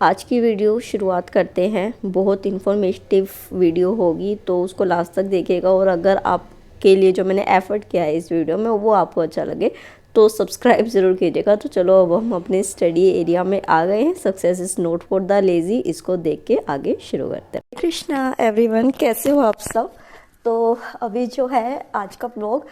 आज की वीडियो शुरुआत करते हैं। बहुत इन्फॉर्मेटिव वीडियो होगी तो उसको लास्ट तक देखिएगा, और अगर आपके लिए जो मैंने एफर्ट किया है इस वीडियो में वो आपको अच्छा लगे तो सब्सक्राइब ज़रूर कीजिएगा। तो चलो अब हम अपने स्टडी एरिया में आ गए हैं। Success is not for the lazy, इसको देख के आगे शुरू करते हैं। कृष्णा एवरीवन, कैसे हो आप सब। तो अभी जो है आज का व्लॉग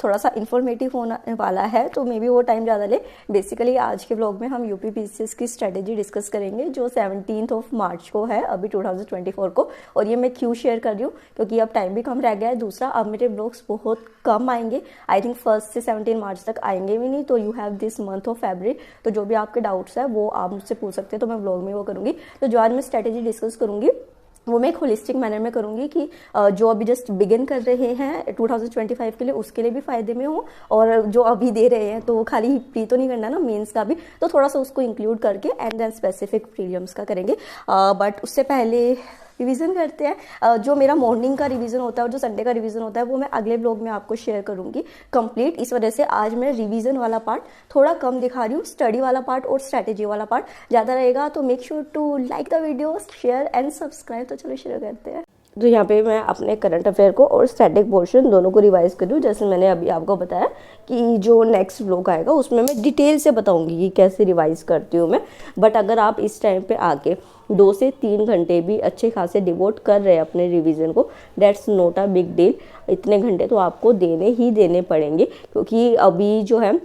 थोड़ा सा इन्फॉर्मेटिव होने वाला है, तो मे बी वो टाइम ज़्यादा ले। बेसिकली आज के व्लॉग में हम यूपी पीसीएस की स्ट्रेटेजी डिस्कस करेंगे जो 17 मार्च को है, अभी 2024 को। और ये मैं क्यों शेयर कर रही हूँ, क्योंकि अब टाइम भी कम रह गया है। दूसरा, अब मेरे व्लॉग्स बहुत कम आएंगे, आई थिंक 1 से 17 मार्च तक आएंगे भी नहीं। तो you have this month of February, तो जो भी आपके डाउट्स है वो आप मुझसे पूछ सकते हैं, तो मैं व्लॉग में वो करूँगी। तो जो आज मैं स्ट्रेटेजी डिस्कस करूँगी वो मैं एक होलिस्टिक मैनर में करूँगी कि जो अभी जस्ट बिगिन कर रहे हैं 2025 के लिए, उसके लिए भी फ़ायदे में हो, और जो अभी दे रहे हैं तो वो खाली प्री तो नहीं करना ना, मेंस का भी, तो थोड़ा सा उसको इंक्लूड करके एंड देन स्पेसिफिक प्रीलिम्स का करेंगे। बट उससे पहले रिवीजन करते हैं। जो मेरा मॉर्निंग का रिवीजन होता है और जो संडे का रिवीजन होता है वो मैं अगले ब्लॉग में आपको शेयर करूंगी कंप्लीट। इस वजह से आज मैं रिवीजन वाला पार्ट थोड़ा कम दिखा रही हूँ, स्टडी वाला पार्ट और स्ट्रैटेजी वाला पार्ट ज़्यादा रहेगा। तो make sure to like the video, share and subscribe. तो चलो शुरू करते हैं। तो यहाँ पे मैं अपने करंट अफेयर को और स्टैटिक पोर्शन दोनों को रिवाइज कर रही हूँ। जैसे मैंने अभी आपको बताया कि जो नेक्स्ट व्लॉग आएगा उसमें मैं डिटेल से बताऊंगी कि कैसे रिवाइज करती हूँ मैं। बट अगर आप इस टाइम पे आके 2 से 3 घंटे भी अच्छे खासे डिवोट कर रहे हैं अपने रिवीजन को, that's not a big deal. इतने घंटे तो आपको देने ही देने पड़ेंगे, क्योंकि अभी जो है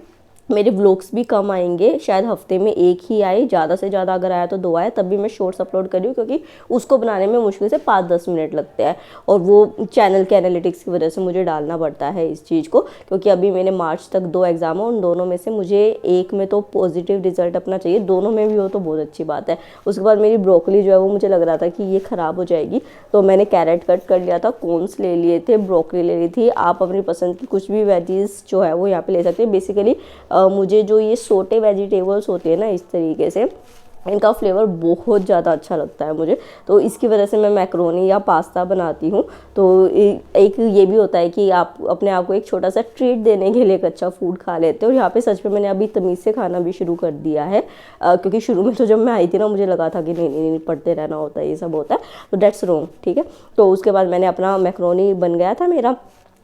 मेरे व्लॉग्स भी कम आएंगे, शायद हफ्ते में एक ही आए, ज़्यादा से ज़्यादा अगर आया तो 2 आए, तब भी मैं शॉर्ट्स अपलोड कर रही हूँ, क्योंकि उसको बनाने में मुश्किल से 5-10 मिनट लगते हैं। और वो चैनल के एनालिटिक्स की वजह से मुझे डालना पड़ता है इस चीज़ को, क्योंकि अभी मैंने मार्च तक 2 एग्ज़ाम है, उन दोनों में से मुझे एक में तो पॉजिटिव रिजल्ट अपना चाहिए, दोनों में भी हो तो बहुत अच्छी बात है। उसके बाद मेरी ब्रोकली जो है वो मुझे लग रहा था कि ये ख़राब हो जाएगी, तो मैंने कैरेट कट कर लिया था, कॉर्न्स ले लिए थे, ब्रोकली ले ली थी। आप अपनी पसंद की कुछ भी वेजीज जो है वो यहाँ पे ले सकते हैं। बेसिकली मुझे जो ये सोटे वेजिटेबल्स होते हैं ना, इस तरीके से इनका फ्लेवर बहुत ज़्यादा अच्छा लगता है मुझे, तो इसकी वजह से मैं मैक्रोनी या पास्ता बनाती हूँ। तो एक ये भी होता है कि आप अपने आप को एक छोटा सा ट्रीट देने के लिए एक अच्छा फूड खा लेते हो। और यहाँ पे सच में मैंने अभी तमीज़ से खाना भी शुरू कर दिया है, क्योंकि शुरू में तो जब मैं आई थी ना मुझे लगा था कि नहीं नहीं नहीं पढ़ते रहना होता है, ये सब होता है, तो डेट्स रॉन्ग, ठीक है। तो उसके बाद मैंने अपना मैक्रोनी बन गया था मेरा।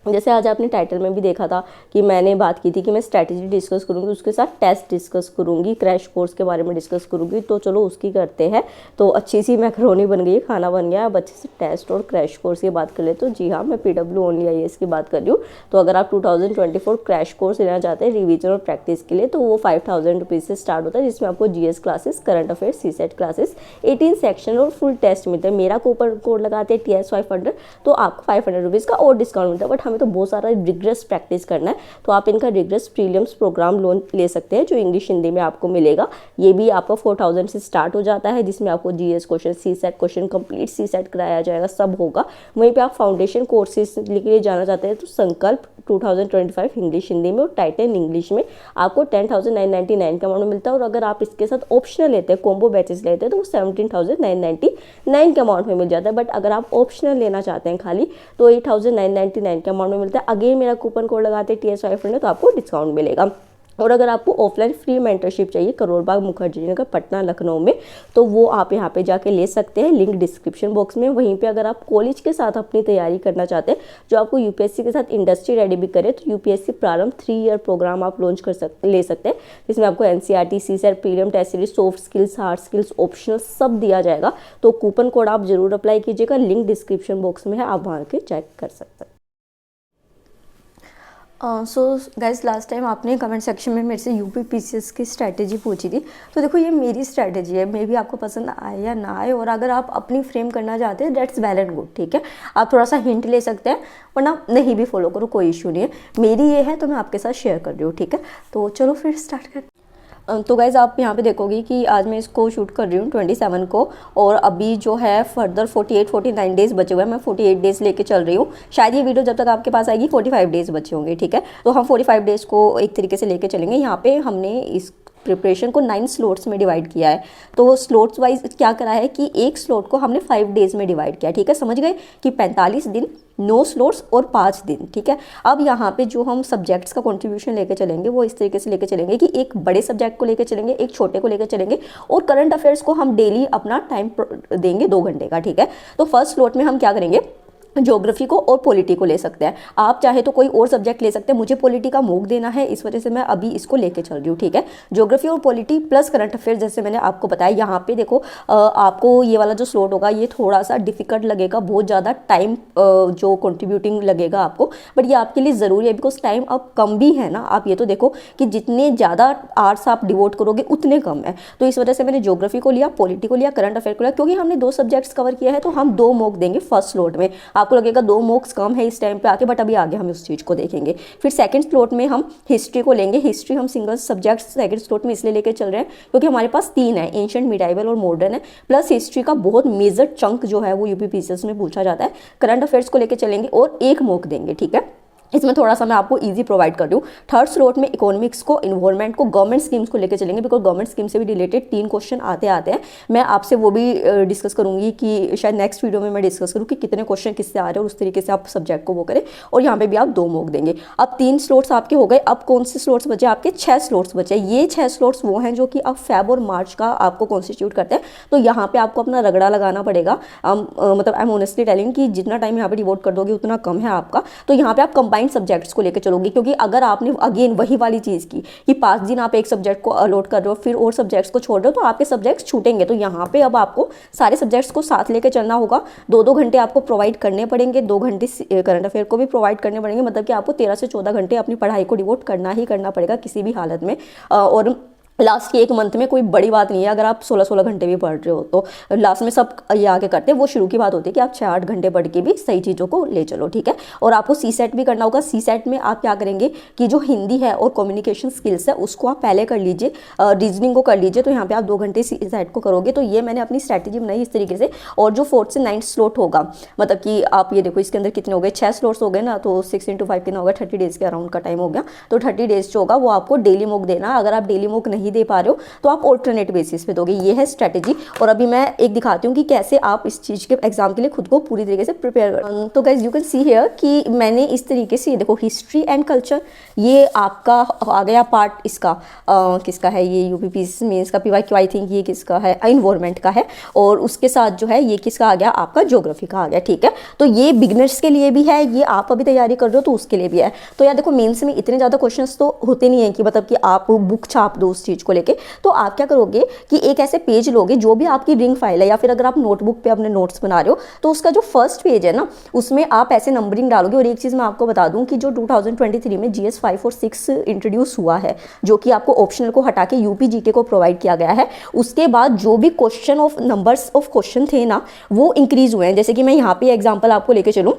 जैसे आज आपने टाइटल में भी देखा था कि मैंने बात की थी कि मैं स्ट्रैटेजी डिस्कस करूंगी, उसके साथ टेस्ट डिस्कस करूंगी, क्रैश कोर्स के बारे में डिस्कस करूंगी। तो चलो उसकी करते हैं। तो अच्छी सी मैक्रोनी बन गई, खाना बन गया। अब अच्छे से टेस्ट और क्रैश कोर्स की बात कर ले तो जी हाँ, मैं PW ओनली IAS की बात कर रही हूँ। तो अगर आप 2024 क्रैश कोर्स लेना चाहते हैं रिविजन और प्रैक्टिस के लिए, तो वो 5000 रुपीज़ से स्टार्ट होता है, जिसमें आपको GS classes, current affair, CSET classes, 18 section और फुल टेस्ट मिलते हैं। मेरा कूपन कोड लगाते हैं TS 500, तो आपको 500 रुपीज़ का और डिस्काउंट मिलता है। बट हमें तो बहुत सारा रिग्रेस प्रैक्टिस करना है, तो आप इनका रिग्रेस प्रीलिम्स प्रोग्राम लोन ले सकते हैं, जो इंग्लिश हिंदी में आपको मिलेगा। ये भी आपका 4000 से स्टार्ट हो जाता है, जिसमें आपको GS question, CSET question, complete CSET कराया जाएगा, सब होगा। वहीं पे आप फाउंडेशन कोर्सेज के लिए जाना चाहते हैं तो संकल्प 2025 इंग्लिश हिंदी में और टाइटन इंग्लिश में आपको 10,999 का अमाउंट मिलता है। और अगर आप इसके साथ ऑप्शनल लेते हैं, कॉम्बो बैचेस लेते हैं, तो वो 17,999 के अमाउंट में मिल जाता है। बट अगर आप ऑप्शनल लेना चाहते हैं खाली, तो 8,999 के अमाउंट में मिलता है। अगेन मेरा कूपन कोड लगाते हैं TS 500, तो आपको डिस्काउंट मिलेगा। और अगर आपको ऑफलाइन फ्री मेंटरशिप चाहिए करोलबाग, मुखर्जी नगर, पटना, लखनऊ में, तो वो आप यहाँ पे जाके ले सकते हैं, लिंक डिस्क्रिप्शन बॉक्स में। वहीं पे अगर आप कॉलेज के साथ अपनी तैयारी करना चाहते हैं, जो आपको UPSC के साथ इंडस्ट्री रेडी भी करे, तो UPSC प्रारंभ 3 ईयर प्रोग्राम आप लॉन्च ले सकते हैं, जिसमें आपको NCERT, CSET, prelim, test series, soft skills, hard skills, optional सब दिया जाएगा। तो कूपन कोड आप जरूर अप्लाई कीजिएगा, लिंक डिस्क्रिप्शन बॉक्स में है, आप वहाँ के चेक कर सकते हैं। सो गाइज, लास्ट टाइम आपने कमेंट सेक्शन में मेरे से यूपी पीसीएस की स्ट्रैटेजी पूछी थी। तो देखो, ये मेरी स्ट्रैटेजी है, मे भी आपको पसंद आए या ना आए, और अगर आप अपनी फ्रेम करना चाहते हैं दैट्स वेल एंड गुड, ठीक है। आप थोड़ा सा हिंट ले सकते हैं, वरना नहीं भी फॉलो करो, कोई इशू नहीं है। मेरी ये है तो मैं आपके साथ शेयर कर रही हूँ, ठीक है। तो चलो फिर स्टार्ट करते हैं। तो गाइज़, आप यहाँ पे देखोगे कि आज मैं इसको शूट कर रही हूँ 27 को, और अभी जो है फर्दर 48-49 डेज़ बचे हुए हैं। मैं 48 डेज़ लेके चल रही हूँ। शायद ये वीडियो जब तक आपके पास आएगी 45 डेज़ बचे होंगे, ठीक है। तो हम 45 डेज़ को एक तरीके से लेके चलेंगे। यहाँ पे हमने इस प्रिपरेशन को 9 स्लॉट्स में डिवाइड किया है। तो वो स्लॉट्स वाइज क्या करा है कि एक स्लॉट को हमने 5 डेज में डिवाइड किया, ठीक है, समझ गए कि 45 दिन 9 स्लॉट्स और 5 दिन, ठीक है। अब यहाँ पे जो हम सब्जेक्ट्स का कंट्रीब्यूशन लेके चलेंगे वो इस तरीके से लेके चलेंगे कि एक बड़े सब्जेक्ट को लेके चलेंगे, एक छोटे को लेके चलेंगे, और करंट अफेयर्स को हम डेली अपना टाइम देंगे 2 घंटे का, ठीक है। तो फर्स्ट स्लॉट में हम क्या करेंगे, ज्योग्राफी को और पॉलिटी को ले सकते हैं। आप चाहे तो कोई और सब्जेक्ट ले सकते हैं, मुझे पॉलिटी का मॉक देना है, इस वजह से मैं अभी इसको लेके चल रही हूँ, ठीक है। ज्योग्राफी और पॉलिटी प्लस करंट अफेयर्स, जैसे मैंने आपको बताया। यहाँ पे देखो आपको ये वाला जो स्लॉट होगा ये थोड़ा सा डिफिकल्ट लगेगा, बहुत ज़्यादा टाइम जो कंट्रीब्यूटिंग लगेगा आपको, बट ये आपके लिए ज़रूरी है बिकॉज टाइम अब कम भी है ना। आप ये तो देखो कि जितने ज़्यादा आवर्स आप डिवोट करोगे उतने कम है, तो इस वजह से मैंने ज्योग्राफी को लिया, पॉलिटी को लिया, करंट अफेयर को लिया। क्योंकि हमने 2 सब्जेक्ट्स कवर किया है तो हम 2 मॉक देंगे फर्स्ट स्लॉट में। आपको लगेगा 2 मॉक्स कम है इस टाइम पे आके, बट अभी आगे हम उस चीज़ को देखेंगे। फिर सेकंड स्लॉट में हम हिस्ट्री को लेंगे। हिस्ट्री हम सिंगल सब्जेक्ट सेकंड स्लॉट में इसलिए लेके चल रहे हैं क्योंकि हमारे पास 3 है, एंशिएंट, मिडाइवल और मॉडर्न है, प्लस हिस्ट्री का बहुत मेजर चंक जो है वो यूपीपीसीएस में पूछा जाता है। करंट अफेयर्स को लेके चलेंगे और 1 मॉक देंगे, ठीक है। इसमें थोड़ा सा मैं आपको इजी प्रोवाइड कर दूँ। थर्ड स्लॉट में इकोनॉमिक्स को, इन्वायरमेंट को, गवर्नमेंट स्कीम्स को लेकर चलेंगे बिकॉज गवर्नमेंट स्कीम से भी रिलेटेड 3 क्वेश्चन आते हैं। मैं आपसे वो भी डिस्कस करूंगी कि शायद नेक्स्ट वीडियो में मैं डिस्कस करूँ कि कितने क्वेश्चन किससे आ रहे हैं और उस तरीके से आप सब्जेक्ट को वो करें, और यहाँ पे भी आप 2 मॉक देंगे। अब 3 स्लॉट्स आपके हो गए। अब कौन से स्लॉट्स बचे आपके? 6 स्लॉट्स बचे। ये 6 स्लॉट्स वो हैं जो कि अब फेब और मार्च का आपको कॉन्स्टिट्यूट करते हैं। तो यहाँ पे आपको अपना रगड़ा लगाना पड़ेगा। मतलब आई एम ऑनेस्टली टेलिंग कि जितना टाइम यहाँ पे डिवोट कर दोगे उतना कम है आपका। तो यहाँ पे आप कंबाइंड सब्जेक्ट्स को लेकर चलोगे, क्योंकि अगर आपने अगेन वही वाली चीज़ की कि 5 दिन आप एक सब्जेक्ट को अलॉट कर रहे हो फिर और सब्जेक्ट्स को छोड़ रहे हो तो आपके सब्जेक्ट्स छूटेंगे। तो यहाँ पे अब आपको सारे सब्जेक्ट्स को साथ लेके चलना होगा। 2-2 घंटे आपको प्रोवाइड करने पड़ेंगे, 2 घंटे करंट अफेयर को भी प्रोवाइड करने पड़ेंगे। मतलब कि आपको 13 से 14 घंटे अपनी पढ़ाई को डिवोट करना ही करना पड़ेगा किसी भी हालत में। और लास्ट के 1 मंथ में कोई बड़ी बात नहीं है अगर आप 16-16 घंटे भी पढ़ रहे हो तो। लास्ट में सब ये आगे करते हैं, वो शुरू की बात होती है कि आप 6-8 घंटे पढ़ के भी सही चीज़ों को ले चलो, ठीक है। और आपको सीसेट भी करना होगा। सीसेट में आप क्या करेंगे कि जो हिंदी है और कम्युनिकेशन स्किल्स है उसको आप पहले कर लीजिए, रीजनिंग को कर लीजिए। तो यहाँ पे आप 2 घंटे सीसेट को करोगे। तो ये मैंने अपनी स्ट्रैटेजी बनाई इस तरीके से। और जो 4th से 9th स्लॉट होगा, मतलब कि आप ये देखो इसके अंदर कितने हो गए, 6 स्लॉट्स हो गए ना, तो 6 × 5 कितना होगा, 30 डेज़ के अराउंड का टाइम हो गया। तो 30 डेज़ जो होगा वो आपको डेली मॉक देना। अगर आप डेली मॉक नहीं दे पा रहे हो तो आप ऑल्टरनेट बेसिस पे दोगे। ये है स्ट्रेटेजी। और अभी मैं एक दिखाती हूँ कि कैसे आप इस चीज़ के एग्जाम के लिए खुद को पूरी तरीके से प्रिपेयर कर। तो guys you can see here कि मैंने इस तरीके से, देखो हिस्ट्री एंड कल्चर ये आपका आ गया पार्ट। इसका किसका है, ये यूपीपीसीएस मेंस का पीवाईक्यू, आई थिंक ये किसका है, इन्वायरमेंट का है। और उसके साथ जो है ये किसका आ गया, आपका ज्योग्राफी का आ गया, ठीक है। तो ये बिगनर्स के लिए भी है, ये आप अभी तैयारी कर रहे हो तो उसके लिए भी है। तो यार देखो मेंस में इतने ज़्यादा क्वेश्चन तो होते नहीं है कि मतलब कि आप बुक छाप दो उस चीज़ को लेके। तो आप क्या करोगे कि एक ऐसे पेज लोगे जो भी आपकी रिंग फाइल है, या फिर अगर आप नोटबुक पे अपने नोट्स बना रहे हो तो उसका जो फर्स्ट पेज है ना उसमें आप ऐसे नंबरिंग डालोगे। और एक चीज़ मैं आपको बता दूं कि जो 2023 में GS 5 और 6 इंट्रोड्यूस हुआ है, जो कि आपको ऑप्शनल को हटा के यूपी जीके को प्रोवाइड किया गया है, उसके बाद जो भी question of numbers of question थे ना वो इंक्रीज हुए हैं। जैसे कि मैं यहाँ पे एग्जाम्पल आपको लेके चलूँ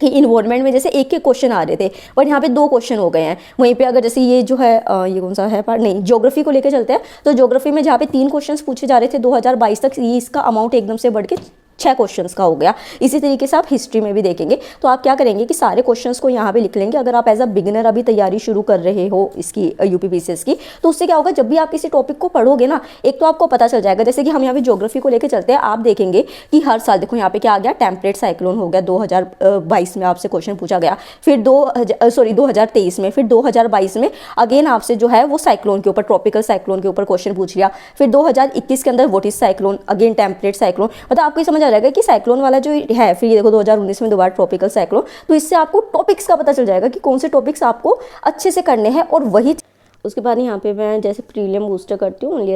कि इन्वायरमेंट में जैसे एक क्वेश्चन आ रहे थे बट यहाँ पे 2 क्वेश्चन हो गए हैं। वहीं पे अगर जैसे ये जो है ये कौन सा है पार्ट, नहीं ज्योग्राफी को लेके चलते हैं। तो ज्योग्राफी में जहाँ पे 3 क्वेश्चंस पूछे जा रहे थे 2022 तक, ये इसका अमाउंट एकदम से बढ़ के 6 क्वेश्चंस का हो गया। इसी तरीके से आप हिस्ट्री में भी देखेंगे। तो आप क्या करेंगे कि सारे क्वेश्चंस को यहाँ पे लिख लेंगे। अगर आप एज अ बिगिनर अभी तैयारी शुरू कर रहे हो इसकी यूपीपीसीएस की, तो उससे क्या होगा, जब भी आप किसी टॉपिक को पढ़ोगे ना, एक तो आपको पता चल जाएगा। जैसे कि हम यहाँ पे ज्योग्राफी को लेकर चलते हैं, आप देखेंगे कि हर साल देखो यहाँ पे क्या आ गया, टेम्परेट साइक्लोन हो गया 2022 में, आपसे क्वेश्चन पूछा गया। फिर 2023 में, फिर 2022 में अगेन आपसे जो है वो साइक्लोन के ऊपर, ट्रॉपिकल साइक्लोन के ऊपर क्वेश्चन पूछ लिया। फिर 2021 के अंदर what is cyclone, again temperate cyclone. मतलब आपको समझ आ जाएगा कि साइक्लोन वाला जो है। फिर ये देखो 2019 में दोबारा ट्रॉपिकल साइक्लोन। तो इससे आपको टॉपिक्स का पता चल जाएगा कि कौन से टॉपिक्स आपको अच्छे से करने हैं। और वही उसके बाद यहाँ पे मैं जैसे प्रीलियम बूस्टर करती हूँ ओनली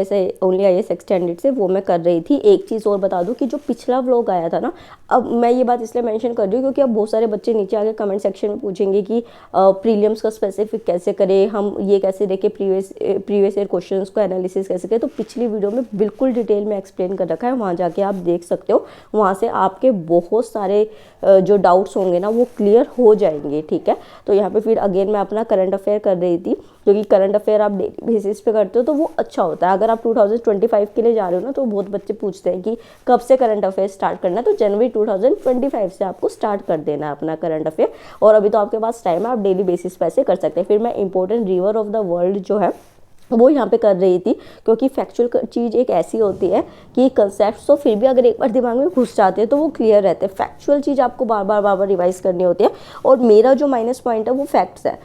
IAS एक्सटेंडेड से, वो मैं कर रही थी। एक चीज़ और बता दूँ कि जो पिछला व्लॉग आया था ना, अब मैं ये बात इसलिए मेंशन कर रही हूँ क्योंकि अब बहुत सारे बच्चे नीचे आके कमेंट सेक्शन में पूछेंगे कि प्रीलियम्स का स्पेसिफिक कैसे करें, हम ये कैसे देखें, प्रीवियस ईयर क्वेश्चंस को एनालिसिस कैसे करें। तो पिछली वीडियो में बिल्कुल डिटेल में एक्सप्लेन कर रखा है, वहाँ जाके आप देख सकते हो। वहाँ से आपके बहुत सारे जो डाउट्स होंगे ना वो क्लियर हो जाएंगे, ठीक है। तो यहाँ पे फिर अगेन मैं अपना करंट अफेयर कर रही थी, क्योंकि करंट अफेयर आप डेली बेसिस पे करते हो तो वो अच्छा होता है। अगर आप 2025 के लिए जा रहे हो ना, तो बहुत बच्चे पूछते हैं कि कब से करंट अफेयर स्टार्ट करना है। तो जनवरी 2025 से आपको स्टार्ट कर देना है अपना करंट अफेयर। और अभी तो आपके पास टाइम है, आप डेली बेसिस पे ऐसे कर सकते हैं। फिर मैं important river of the world जो है वो यहाँ पे कर रही थी, क्योंकि फैक्चुअल चीज़ एक ऐसी होती है कि कंसेप्ट तो फिर भी अगर एक बार दिमाग में घुस जाते हैं तो वो क्लियर रहते हैं। फैक्चुअल चीज़ आपको बार बार रिवाइज करनी होती है, और मेरा जो माइनस पॉइंट है वो फैक्ट्स है।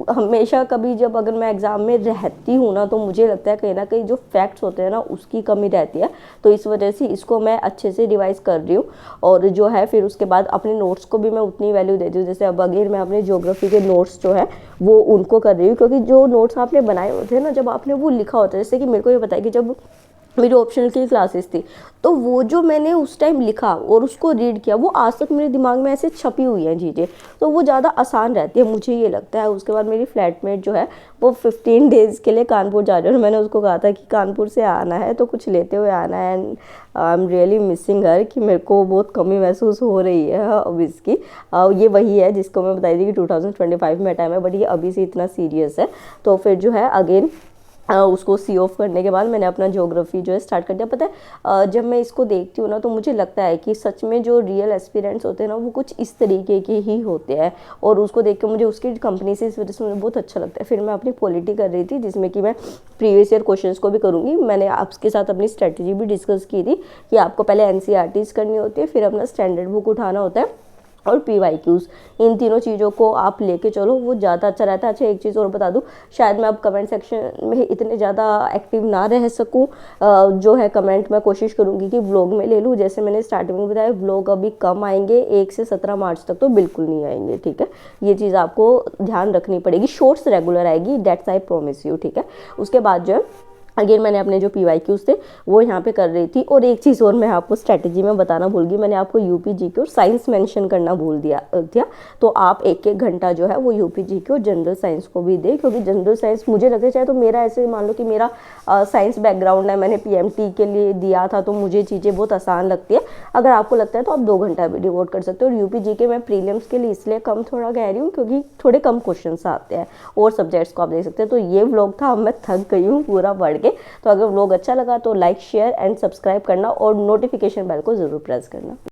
हमेशा कभी जब अगर मैं एग्ज़ाम में रहती हूँ ना, तो मुझे लगता है कहीं ना कहीं जो फैक्ट्स होते हैं ना उसकी कमी रहती है, तो इस वजह से इसको मैं अच्छे से रिवाइज कर रही हूँ। और जो है फिर उसके बाद अपने नोट्स को भी मैं उतनी वैल्यू देती हूँ। जैसे अब अगेन मैं अपने ज्योग्राफी के नोट्स जो है वो उनको कर रही हूँ, क्योंकि जो नोट्स आपने बनाए होते हैं ना, जब आपने वो लिखा होता है, जैसे कि मेरे को ये पता है कि जब मेरी ऑप्शनल की क्लासेस थी, तो वो जो मैंने उस टाइम लिखा और उसको रीड किया, वो आज तक मेरे दिमाग में ऐसे छपी हुई हैं चीज़ें, तो वो ज़्यादा आसान रहती है, मुझे ये लगता है। उसके बाद मेरी फ्लैटमेट जो है वो 15 डेज़ के लिए कानपुर जा रही है, और मैंने उसको कहा था कि कानपुर से आना है तो कुछ लेते हुए आना है। And I am really missing हर, कि मेरे को बहुत कमी महसूस हो रही है अब इसकी। ये वही है जिसको मैं बताई थी कि 2025 में टाइम है, बट ये अभी से इतना सीरियस है। तो फिर जो है अगेन उसको सी ऑफ करने के बाद मैंने अपना ज्योग्राफी जो है स्टार्ट कर दिया। पता है जब मैं इसको देखती हूँ ना, तो मुझे लगता है कि सच में जो रियल एस्पिरेंट्स होते हैं ना वो कुछ इस तरीके के ही होते हैं, और उसको देख के मुझे उसकी कंपनी से इस वजह से मुझे बहुत अच्छा लगता है। फिर मैं अपनी पॉलिटी कर रही थी, जिसमें कि मैं प्रीवियस ईयर क्वेश्चंस को भी करूँगी। मैंने आपके साथ अपनी स्ट्रेटजी भी डिस्कस की थी कि आपको पहले NCERTs करनी होती है, फिर अपना स्टैंडर्ड बुक उठाना होता है, और PYQs, इन तीनों चीज़ों को आप लेके चलो, वो ज़्यादा अच्छा रहता है। अच्छा एक चीज़ और बता दूँ, शायद मैं अब कमेंट सेक्शन में इतने ज़्यादा एक्टिव ना रह सकूँ, जो है कमेंट मैं कोशिश करूँगी कि व्लॉग में ले लूँ। जैसे मैंने स्टार्टिंग में बताया, व्लॉग अभी कम आएंगे, 1 से 17 मार्च तक तो बिल्कुल नहीं आएंगे, ठीक है। ये चीज़ आपको ध्यान रखनी पड़ेगी। शॉर्ट्स रेगुलर आएगी, डेट्स आई प्रॉमिस यू, ठीक है। उसके बाद जो है अगेन मैंने अपने जो PYQs थे वो यहाँ पे कर रही थी। और एक चीज़ और मैं आपको स्ट्रेटजी में बताना भूल गई, मैंने आपको UPGK और साइंस मेंशन करना भूल दिया था। तो आप 1-1 घंटा जो है वो UPGK और जनरल साइंस को भी दें, क्योंकि जनरल साइंस मुझे लगता है, चाहे तो मेरा ऐसे मान लो कि मेरा साइंस बैकग्राउंड है, मैंने PMT के लिए दिया था, तो मुझे चीज़ें बहुत आसान लगती है। अगर आपको लगता है तो आप 2 घंटा भी डिवोट कर सकते हो। और UPGK मैं प्रीलिम्स के लिए इसलिए कम थोड़ा कह रही हूँ क्योंकि थोड़े कम क्वेश्चन आते हैं, और सब्जेक्ट्स को आप देख सकते हैं। तो ये व्लॉग था, अब मैं थक गई हूँ पूरा पढ़ के। तो अगर व्लॉग अच्छा लगा तो लाइक, शेयर एंड सब्सक्राइब करना, और नोटिफिकेशन बेल को ज़रूर प्रेस करना।